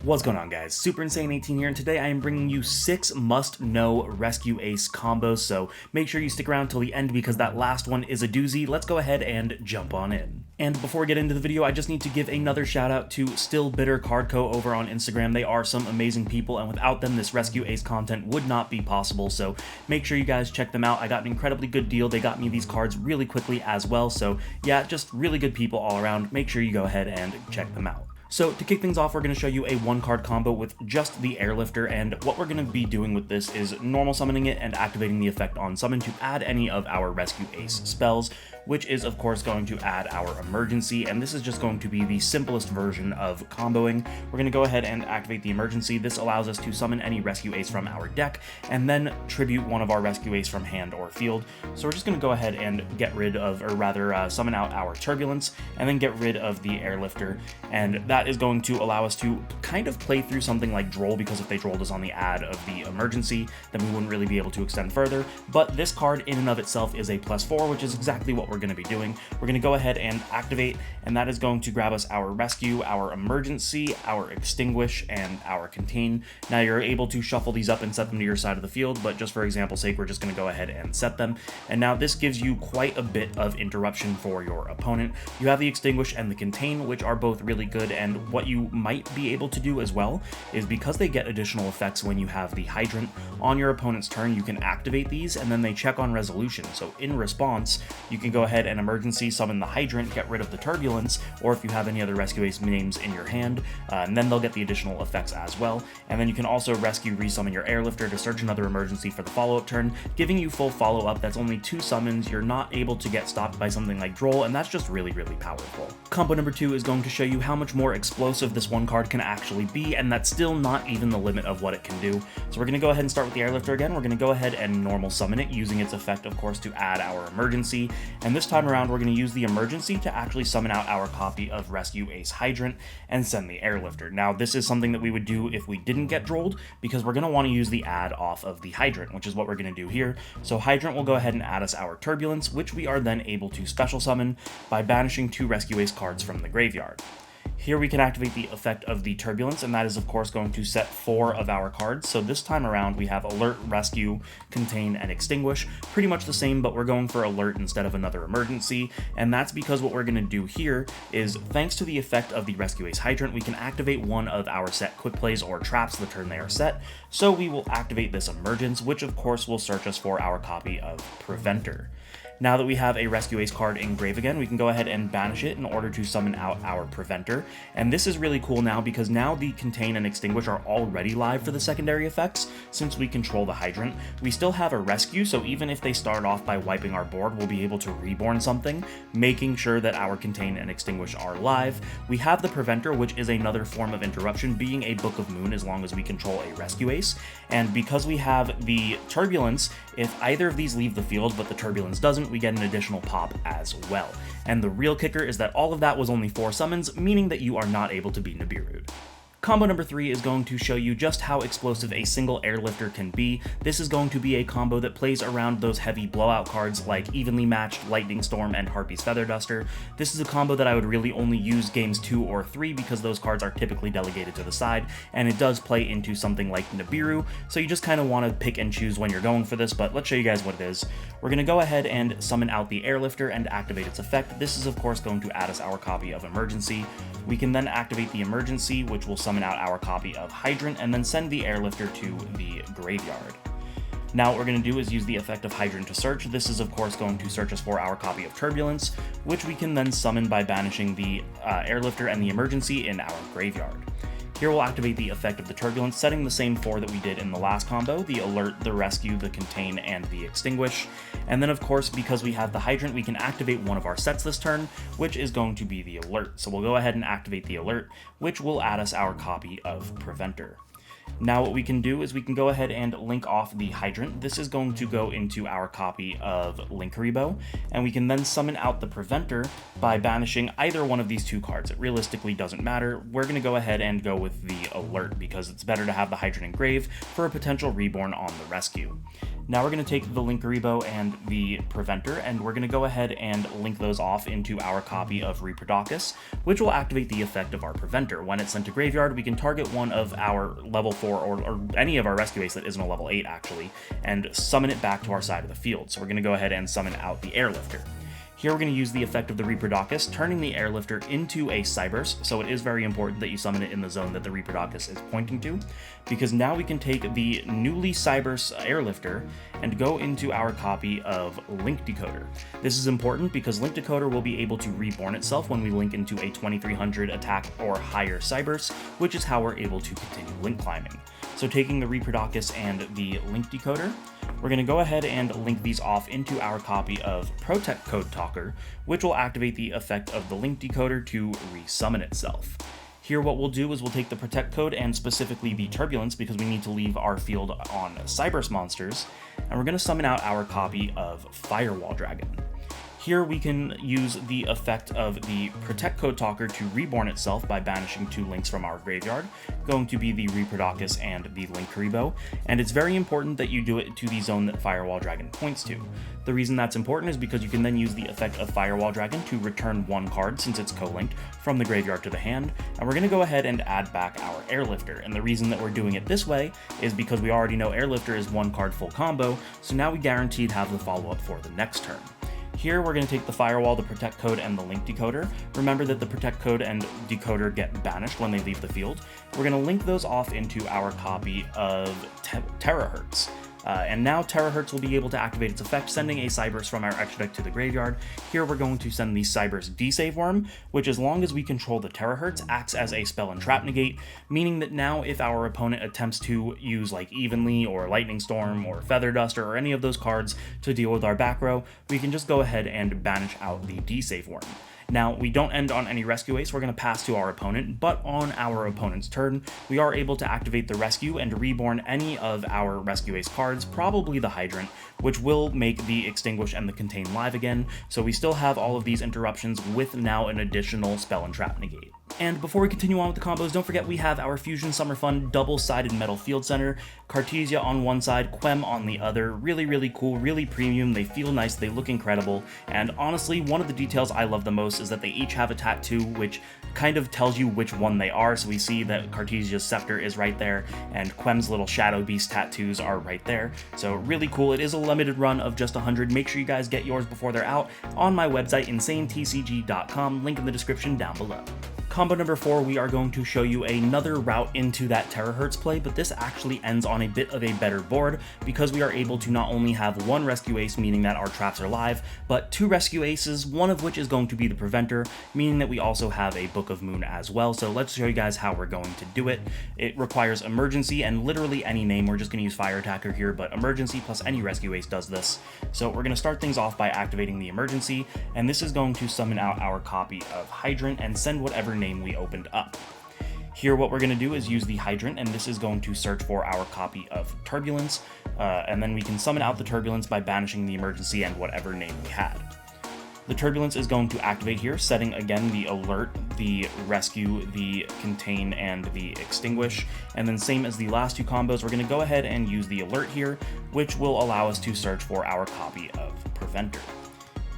What's going on, guys? Super Insane 18 here, and today I am bringing you 6 must-know Rescue Ace combos, so make sure you stick around till the end because that last one is a doozy. Let's go ahead and jump on in. And before we get into the video, I just need to give another shout out to Stillbittercardco over on Instagram. They are some amazing people, and without them, this Rescue Ace content would not be possible, so make sure you guys check them out. I got an incredibly good deal. They got me these cards really quickly as well, so yeah, just really good people all around. Make sure you go ahead and check them out. So to kick things off, we're going to show you a 1-card combo with just the Airlifter, and what we're going to be doing with this is normal summoning it and activating the effect on summon to add any of our Rescue Ace spells, which is of course going to add our Emergency, and this is just going to be the simplest version of comboing. We're going to go ahead and activate the Emergency. This allows us to summon any Rescue Ace from our deck, and then tribute one of our Rescue Ace from hand or field. So we're just going to go ahead and get rid of, or rather summon out our Turbulence, and then get rid of the Airlifter, and that is going to allow us to kind of play through something like Droll, because if they drolled us on the add of the Emergency, then we wouldn't really be able to extend further. But this card in and of itself is a +4, which is exactly what we're going to be doing. We're going to go ahead and activate, and that is going to grab us our Rescue, our Emergency, our Extinguish, and our Contain. Now you're able to shuffle these up and set them to your side of the field, but just for example's sake, we're just going to go ahead and set them. And now this gives you quite a bit of interruption for your opponent. You have the Extinguish and the Contain, which are both really good, and what you might be able to do as well is, because they get additional effects when you have the Hydrant on your opponent's turn, you can activate these and then they check on resolution. So in response, you can go ahead and Emergency summon the Hydrant, get rid of the Turbulence, or if you have any other Rescue Ace names in your hand, and then they'll get the additional effects as well. And then you can also rescue, resummon your Airlifter to search another Emergency for the follow-up turn, giving you full follow-up. That's only 2 summons. You're not able to get stopped by something like Droll, and that's just really, really powerful. Combo number 2 is going to show you how much more explosive this one card can actually be, and that's still not even the limit of what it can do. So we're going to go ahead and start with the Airlifter again. We're going to go ahead and normal summon it, using its effect, of course, to add our Emergency. And this time around, we're going to use the Emergency to actually summon out our copy of Rescue Ace Hydrant and send the Airlifter. Now, this is something that we would do if we didn't get drolled, because we're going to want to use the add off of the Hydrant, which is what we're going to do here. So Hydrant will go ahead and add us our Turbulence, which we are then able to special summon by banishing 2 Rescue Ace cards from the graveyard. Here we can activate the effect of the Turbulence, and that is of course going to set 4 of our cards. So this time around we have Alert, Rescue, Contain, and Extinguish. Pretty much the same, but we're going for Alert instead of another Emergency, and that's because what we're going to do here is, thanks to the effect of the Rescue Ace Hydrant, we can activate one of our set quick plays or traps the turn they are set. So we will activate this Emergence, which of course will search us for our copy of Preventer. Now that we have a Rescue Ace card in grave again, we can go ahead and banish it in order to summon out our Preventer. And this is really cool now, because now the Contain and Extinguish are already live for the secondary effects, since we control the Hydrant. We still have a Rescue, so even if they start off by wiping our board, we'll be able to reborn something, making sure that our Contain and Extinguish are live. We have the Preventer, which is another form of interruption, being a Book of Moon as long as we control a Rescue Ace. And because we have the Turbulence, if either of these leave the field but the Turbulence doesn't, we get an additional pop as well. And the real kicker is that all of that was only 4 summons, meaning that you are not able to be Nibiru'd. Combo number 3 is going to show you just how explosive a single Airlifter can be. This is going to be a combo that plays around those heavy blowout cards like Evenly Matched, Lightning Storm, and Harpy's Feather Duster. This is a combo that I would really only use games 2 or 3 because those cards are typically delegated to the side, and it does play into something like Nibiru, so you just kind of want to pick and choose when you're going for this, but let's show you guys what it is. We're going to go ahead and summon out the Airlifter and activate its effect. This is of course going to add us our copy of Emergency. We can then activate the Emergency, which will summon out our copy of Hydrant, and then send the Airlifter to the graveyard. Now what we're going to do is use the effect of Hydrant to search. This is of course going to search us for our copy of Turbulence, which we can then summon by banishing the Airlifter and the Emergency in our graveyard. Here we'll activate the effect of the Turbulence, setting the same 4 that we did in the last combo, the Alert, the Rescue, the Contain, and the Extinguish. And then of course, because we have the Hydrant, we can activate one of our sets this turn, which is going to be the Alert. So we'll go ahead and activate the Alert, which will add us our copy of Preventer. Now what we can do is we can go ahead and link off the Hydrant. This is going to go into our copy of Linkuriboh, and we can then summon out the Preventer by banishing either one of these 2 cards. It realistically doesn't matter. We're going to go ahead and go with the Alert because it's better to have the Hydrant in grave for a potential reborn on the Rescue. Now we're going to take the Link Karibo and the Preventer, and we're going to go ahead and link those off into our copy of Reproducus, which will activate the effect of our Preventer. When it's sent to Graveyard, we can target one of our level 4 or any of our Rescue Ace that isn't a level 8 actually, and summon it back to our side of the field. So we're going to go ahead and summon out the Airlifter. Here we're going to use the effect of the Reproducus, turning the Airlifter into a Cyberse, so it is very important that you summon it in the zone that the Reproducus is pointing to, because now we can take the newly Cyberse Airlifter and go into our copy of Link Decoder. This is important because Link Decoder will be able to reborn itself when we link into a 2300 attack or higher Cyberse, which is how we're able to continue link climbing. So taking the Reproducus and the Link Decoder, we're going to go ahead and link these off into our copy of Protect Code Talker, which will activate the effect of the Link Decoder to resummon itself. Here what we'll do is we'll take the Protect Code and specifically the Turbulence, because we need to leave our field on Cyberse monsters, and we're going to summon out our copy of Firewall Dragon. Here we can use the effect of the Protect Code Talker to reborn itself by banishing 2 links from our graveyard, going to be the Reproducus and the Link Karibo, and it's very important that you do it to the zone that Firewall Dragon points to. The reason that's important is because you can then use the effect of Firewall Dragon to return 1 card, since it's co-linked, from the graveyard to the hand, and we're going to go ahead and add back our Airlifter, and the reason that we're doing it this way is because we already know Airlifter is 1 card full combo, so now we guaranteed have the follow-up for the next turn. Here we're going to take the Firewall, the Protect Code, and the Link Decoder. Remember that the Protect Code and Decoder get banished when they leave the field. We're going to link those off into our copy of Terahertz. And now Terahertz will be able to activate its effect, sending a Cyberse from our extra deck to the graveyard. Here we're going to send the Cyberse D-Save Worm, which, as long as we control the Terahertz, acts as a spell and trap negate, meaning that now if our opponent attempts to use like Evenly or Lightning Storm or Feather Duster or any of those cards to deal with our back row, we can just go ahead and banish out the D-Save Worm. Now, we don't end on any Rescue Ace, we're going to pass to our opponent, but on our opponent's turn, we are able to activate the Rescue and reborn any of our Rescue Ace cards, probably the Hydrant, which will make the Extinguish and the Contain live again, so we still have all of these interruptions with now an additional Spell and Trap negate. And before we continue on with the combos, don't forget we have our Fusion Summer Fun double-sided metal field center, Cartesia on one side, Quem on the other. Really cool, really premium, they feel nice, they look incredible, and honestly, one of the details I love the most is that they each have a tattoo, which kind of tells you which one they are. So we see that Cartesia's scepter is right there, and Quem's little Shadow Beast tattoos are right there. So really cool. It is a limited run of just 100. Make sure you guys get yours before they're out on my website, insanetcg.com, link in the description down below. Combo number 4, we are going to show you another route into that Terahertz play, but this actually ends on a bit of a better board because we are able to not only have 1 Rescue Ace, meaning that our traps are live, but 2 Rescue Aces, one of which is going to be the Preventer, meaning that we also have a Book of Moon as well. So let's show you guys how we're going to do it. It requires Emergency and literally any name. We're just going to use Fire Attacker here, but Emergency plus any Rescue Ace does this. So we're going to start things off by activating the Emergency, and this is going to summon out our copy of Hydrant and send whatever name we opened up. Here what we're going to do is use the Hydrant, and this is going to search for our copy of Turbulence, and then we can summon out the Turbulence by banishing the Emergency and whatever name we had. The Turbulence is going to activate here, setting again the Alert, the Rescue, the Contain, and the Extinguish, and then same as the last 2 combos, we're going to go ahead and use the Alert here, which will allow us to search for our copy of Preventer.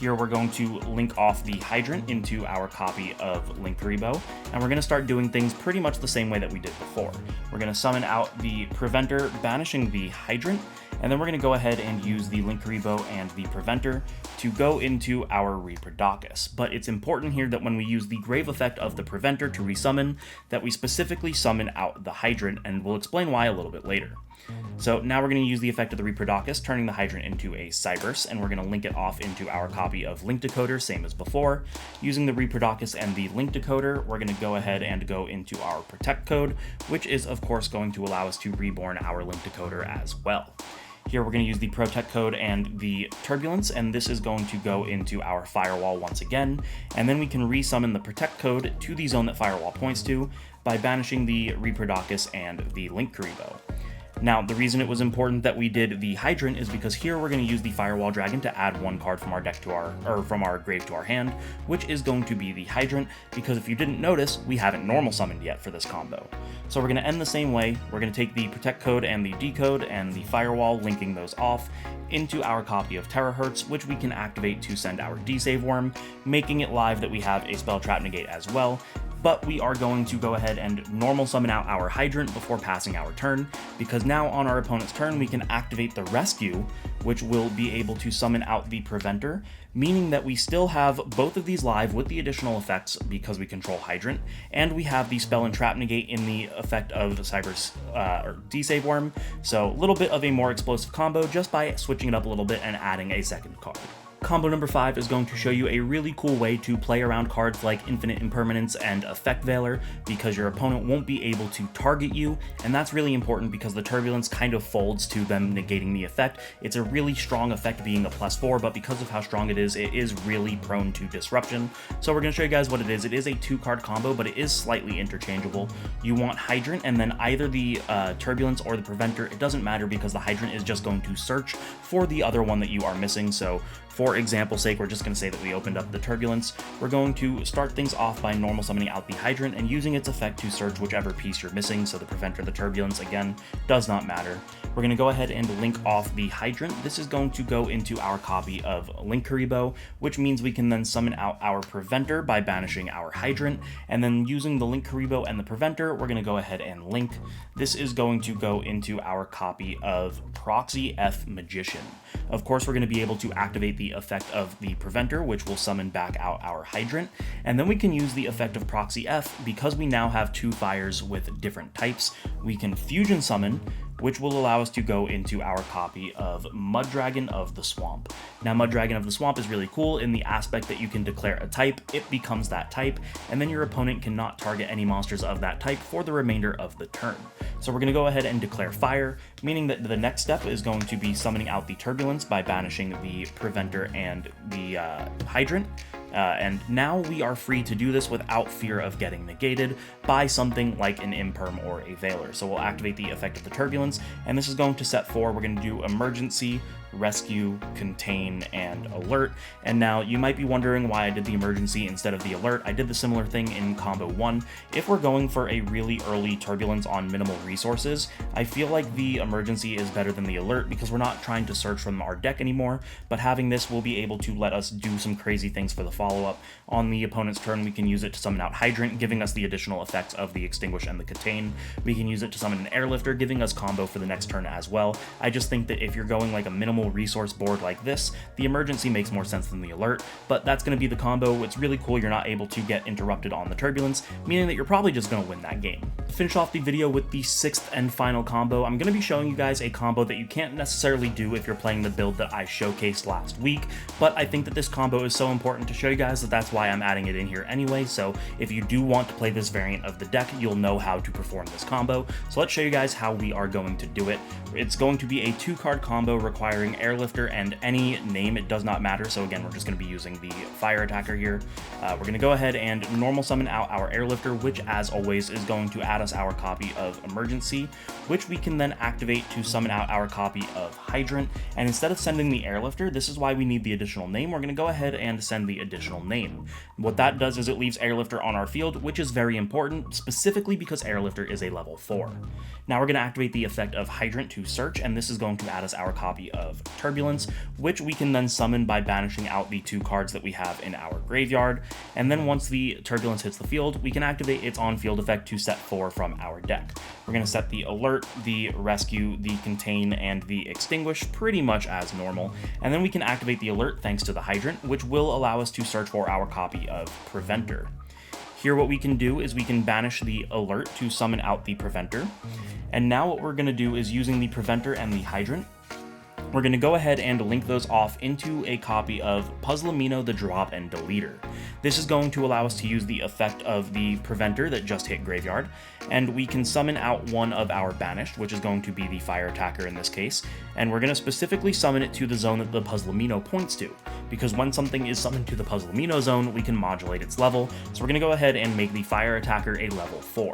Here we're going to link off the Hydrant into our copy of Link Karibo, and we're going to start doing things pretty much the same way that we did before. We're going to summon out the Preventer, banishing the Hydrant, and then we're going to go ahead and use the Link Karibo and the Preventer to go into our Reproducus. But it's important here that when we use the Grave effect of the Preventer to resummon, that we specifically summon out the Hydrant, and we'll explain why a little bit later. So now we're going to use the effect of the Reproducus, turning the Hydrant into a Cyberse, and we're going to link it off into our copy of Link Decoder, same as before. Using the Reproducus and the Link Decoder, we're going to go ahead and go into our Protect Code, which is of course going to allow us to reborn our Link Decoder as well. Here we're going to use the Protect Code and the Turbulence, and this is going to go into our Firewall once again, and then we can resummon the Protect Code to the zone that Firewall points to by banishing the Reproducus and the Link Karibo. Now, the reason it was important that we did the Hydrant is because here we're going to use the Firewall Dragon to add one card from our deck to from our grave to our hand, which is going to be the Hydrant, because if you didn't notice, we haven't normal summoned yet for this combo. So we're going to end the same way. We're going to take the Protect code and the Decode and the Firewall, linking those off into our copy of Terahertz, which we can activate to send our D-Save Worm, making it live that we have a Spell Trap Negate as well. But we are going to go ahead and normal summon out our Hydrant before passing our turn, because now on our opponent's turn we can activate the Rescue, which will be able to summon out the Preventer, meaning that we still have both of these live with the additional effects because we control Hydrant, and we have the Spell and Trap Negate in the effect of the D-Save Worm, so a little bit of a more explosive combo just by switching it up a little bit and adding a second card. Combo number 5 is going to show you a really cool way to play around cards like Infinite Impermanence and Effect Veiler, because your opponent won't be able to target you, and that's really important because the Turbulence kind of folds to them negating the effect. It's a really strong effect being a +4, but because of how strong it is really prone to disruption. So we're going to show you guys what it is. It is a 2-card combo, but it is slightly interchangeable. You want Hydrant and then either the Turbulence or the Preventer. It doesn't matter because the Hydrant is just going to search for the other one that you are missing. So for example's sake, we're just going to say that we opened up the Turbulence. We're going to start things off by normal summoning out the Hydrant and using its effect to search whichever piece you're missing, so the Preventer, the Turbulence, again, does not matter. We're going to go ahead and link off the Hydrant. This is going to go into our copy of Linkuriboh, which means we can then summon out our Preventer by banishing our Hydrant, and then using the Linkuriboh and the Preventer, we're going to go ahead and link. This is going to go into our copy of Proxy F Magician. Of course, we're going to be able to activate the effect of the Preventer, which will summon back out our Hydrant, and then we can use the effect of Proxy F because we now have 2 fires with different types. We can Fusion Summon, which will allow us to go into our copy of Muddragon of the Swamp. Now, Muddragon of the Swamp is really cool in the aspect that you can declare a type, it becomes that type, and then your opponent cannot target any monsters of that type for the remainder of the turn. So we're going to go ahead and declare fire, meaning that the next step is going to be summoning out the Turbulence by banishing the Preventer and the Hydrant. And now we are free to do this without fear of getting negated by something like an Imperm or a Veiler. So we'll activate the effect of the Turbulence, and this is going to set 4. We're going to do Emergency, Rescue, Contain, and Alert. And now you might be wondering why I did the Emergency instead of the Alert. I did the similar thing in combo 1. If we're going for a really early Turbulence on minimal resources, I feel like the Emergency is better than the Alert because we're not trying to search from our deck anymore, but having this will be able to let us do some crazy things for the follow-up. On the opponent's turn, we can use it to summon out Hydrant, giving us the additional effects of the Extinguish and the Contain. We can use it to summon an Airlifter, giving us combo for the next turn as well. I just think that if you're going like a minimal resource board like this, the Emergency makes more sense than the Alert, but that's going to be the combo. It's really cool. You're not able to get interrupted on the Turbulence, meaning that you're probably just going to win that game. To finish off the video with the 6th and final combo, I'm going to be showing you guys a combo that you can't necessarily do if you're playing the build that I showcased last week, but I think that this combo is so important to show you guys that that's why I'm adding it in here anyway. So if you do want to play this variant of the deck, you'll know how to perform this combo. So let's show you guys how we are going to do it. It's going to be a 2-card combo requiring Airlifter and any name, it does not matter. So again, we're just going to be using the Fire Attacker here. We're going to go ahead and normal summon out our Airlifter, which as always is going to add us our copy of Emergency, which we can then activate to summon out our copy of Hydrant. And instead of sending the Airlifter, this is why we need the additional name. We're going to go ahead and send the additional name. What that does is it leaves Airlifter on our field, which is very important, specifically because Airlifter is a level 4. Now we're going to activate the effect of Hydrant to search, and this is going to add us our copy of Turbulence, which we can then summon by banishing out the 2 cards that we have in our graveyard. And then once the Turbulence hits the field, we can activate its on-field effect to set 4 from our deck. We're going to set the Alert, the Rescue, the Contain, and the Extinguish pretty much as normal, and then we can activate the Alert thanks to the Hydrant, which will allow us to search for our copy of Preventer. Here what we can do is we can banish the Alert to summon out the Preventer, and now what we're going to do is using the Preventer and the Hydrant, we're going to go ahead and link those off into a copy of Puzzlemino the Drop and Deleter. This is going to allow us to use the effect of the Preventer that just hit Graveyard, and we can summon out one of our Banished, which is going to be the Fire Attacker in this case, and we're going to specifically summon it to the zone that the Puzzlemino points to, because when something is summoned to the Puzzlemino zone, we can modulate its level, so we're going to go ahead and make the Fire Attacker a level 4.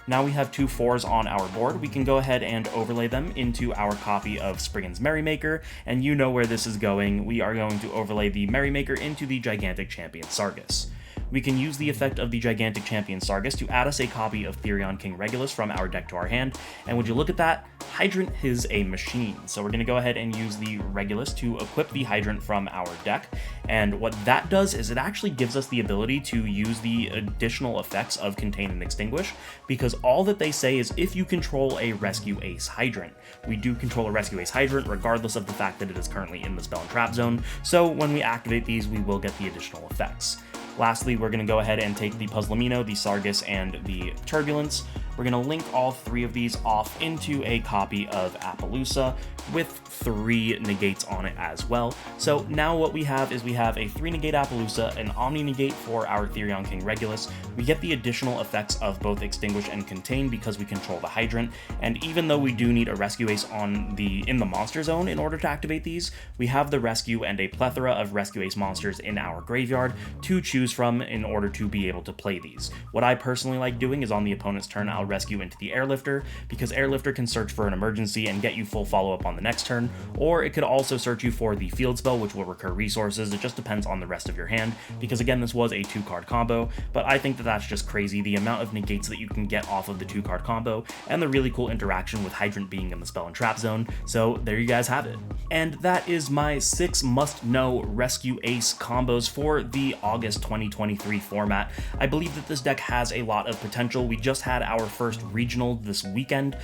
Now we have 2 4s on our board. We can go ahead and overlay them into our copy of Spriggan's Merrymaker, and you know where this is going. We are going to overlay the Merrymaker into the Gigantic Champion Sargus. We can use the effect of the Gigantic Champion Sargus to add us a copy of Therion King Regulus from our deck to our hand, and would you look at that, Hydrant is a machine. So we're going to go ahead and use the Regulus to equip the Hydrant from our deck, and what that does is it actually gives us the ability to use the additional effects of Contain and Extinguish, because all that they say is if you control a Rescue Ace Hydrant. We do control a Rescue Ace Hydrant regardless of the fact that it is currently in the Spell and Trap Zone, so when we activate these we will get the additional effects. Lastly, we're going to go ahead and take the Puzzlemino, the Sargus, and the Turbulence. We're going to link all 3 of these off into a copy of Appaloosa with 3 negates on it as well. So now what we have is we have a 3 negate Appaloosa, an Omni negate for our Therion King Regulus. We get the additional effects of both Extinguish and Contain because we control the Hydrant, and even though we do need a Rescue Ace in the Monster Zone in order to activate these, we have the Rescue and a plethora of Rescue Ace monsters in our graveyard to choose from in order to be able to play these. What I personally like doing is on the opponent's turn, I'll Rescue into the Airlifter, because Airlifter can search for an emergency and get you full follow-up on the next turn, or it could also search you for the Field Spell, which will recur resources. It just depends on the rest of your hand, because again, this was a 2-card combo, but I think that that's just crazy, the amount of negates that you can get off of the 2-card combo, and the really cool interaction with Hydrant being in the Spell and Trap Zone. So there you guys have it. And that is my 6 must-know Rescue Ace combos for the August 2023 format. I believe that this deck has a lot of potential. We just had our first regional this weekend,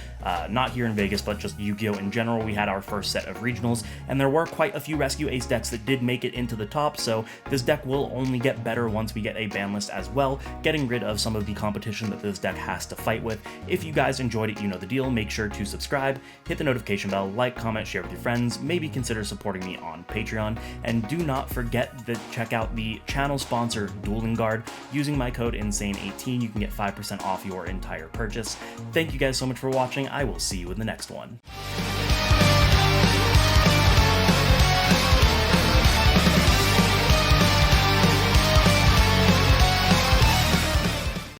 not here in Vegas, but just Yu-Gi-Oh! In general. We had our first set of regionals, and there were quite a few Rescue Ace decks that did make it into the top, so this deck will only get better once we get a ban list as well, getting rid of some of the competition that this deck has to fight with. If you guys enjoyed it, you know the deal. Make sure to subscribe, hit the notification bell, like, comment, share with your friends, maybe consider supporting me on Patreon, and do not forget to check out the channel sponsor, Dueling Guard. Using my code INSANE18, you can get 5% off your entire purchase. Thank you guys so much for watching. I will see you in the next one.